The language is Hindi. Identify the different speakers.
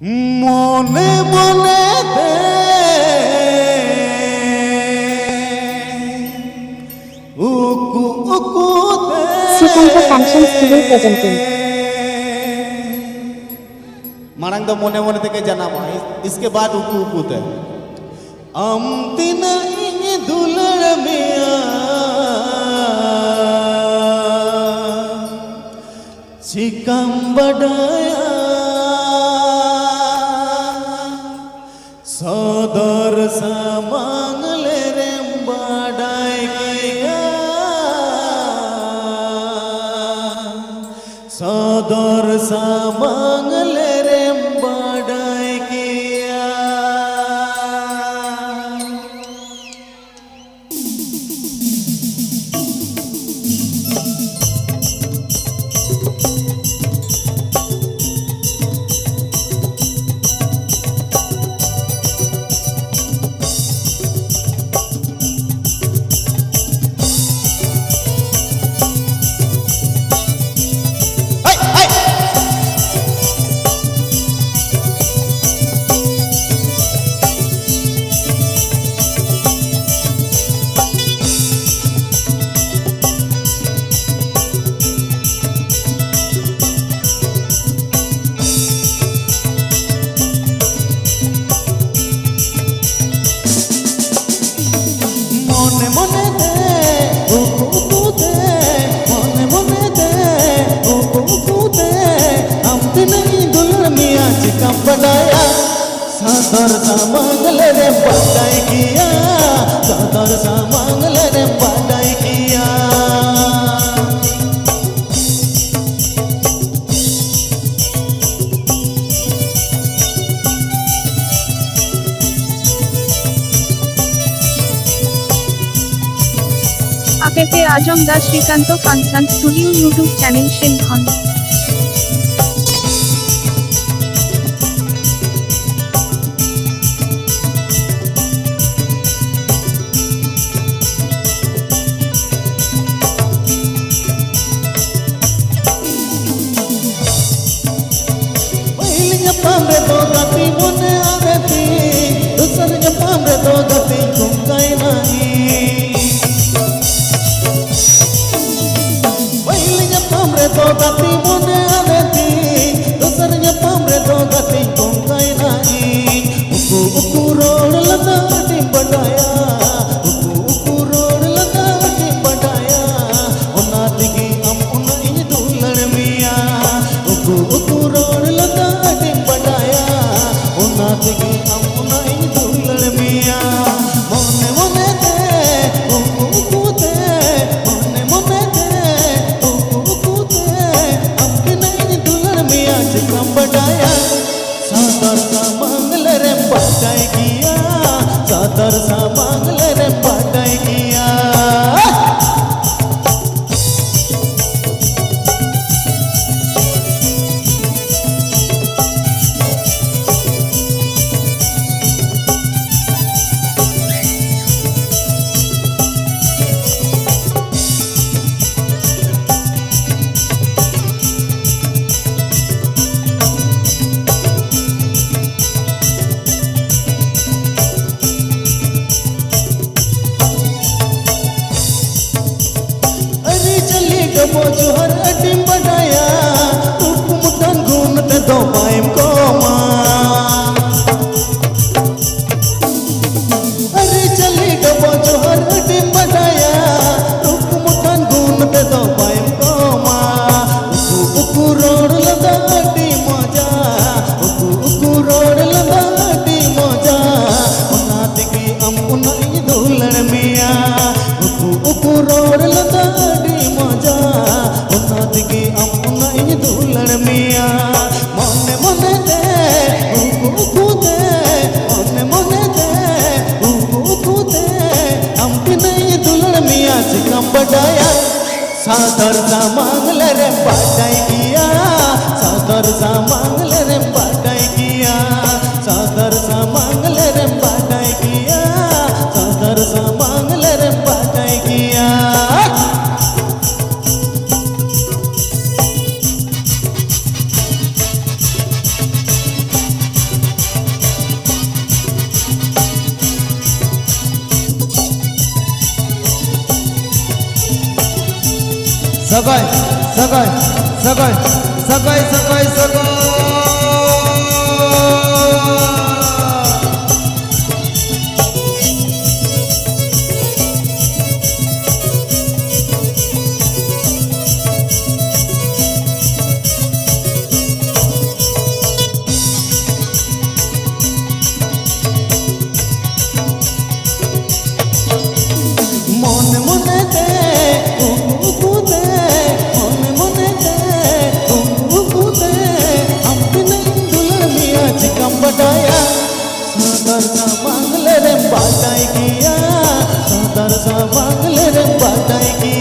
Speaker 1: মনে মনে
Speaker 2: Srikanto Functions TV presenting.
Speaker 1: Marang तो मोने मोने तक जाना हुआ इसके बाद उकू उकू थे अम्तिना इंगे दुलर मिया चिकम बड़ाया सदर समांगले रे बड़ाई किया सदर समांगले रे बड़ाई किया মনে মনে দে উকু উকু দে মনে মনে দে উকু উকু দে আমতে नहीं दुल्हन मियां चिकम बनाया सादर सा मांगले रे बड़ाई किया सादर सा मांगले रे बड़ाई किया
Speaker 2: আপেতে আজম দা Shrikant function studio YouTube channel শিলখন। पहिलिया पामरे तो गति मने आवेती दूसरिया पामरे तो गति घुमकाई नहीं पहिलिया पामरे तो गति मने आवेती दूसरिया पामरे तो गति घुमकाई नहीं उकू उकू रोड लगा टी बढ़ाया उकू उकू रोड लगा टी बढ़ाया उना दिगी हम उना इन दुल्हन मिया उकू उकू रोड लगा टी बढ़ाया उना दिगी हम उना इन दुल्हन मिया मोने मोने दे उकू उकू दे मोने मोने दे उकू उकू दे हमके नहीं दुल्हन मिया चिकम बढ़ाया सादर सा मांगले रे बड़ाई किया सादर सा मांगले रे बड़ाई किया अरे चली गबो जोहर अटिम बढ़ाया रूप मुठन घूमते दो पाइम को अरे चली गबो जोहर अटिम बढ़ाया रूप मुठन घूमते दो पाइम को उकू उकू रोड लगा अटी मजा उकू उकू रोड लगा अटी मजा उना दिगी हम उना इन दुल्हन मिया उकू उकू रोड लगा अटी मजा उना दिगी हम उना इन दुल्हन मिया मोने मोने दे उकू उकू दे मोने मोने दे उकू उकू दे हमके नहीं दुल्हन मिया चिकम बढ़ाया सादर सा मांगले रे बड़ाई किया सादर सा मांगले रे बड़ाई किया सादर सा मांगले रे बड़ाई किया सादर सा मांगले रे बड़ाई किया सगाई सगाई सगाई सगाई सगाई सगाई
Speaker 1: মনে মনে দে উকু দে মনে মনে দে উকু দে हमने नहीं दुल्हन मियाँ चिकम बटाया सादर सा मांगले रे बाटाई किया सादर सा मांगले रे बाटाई किया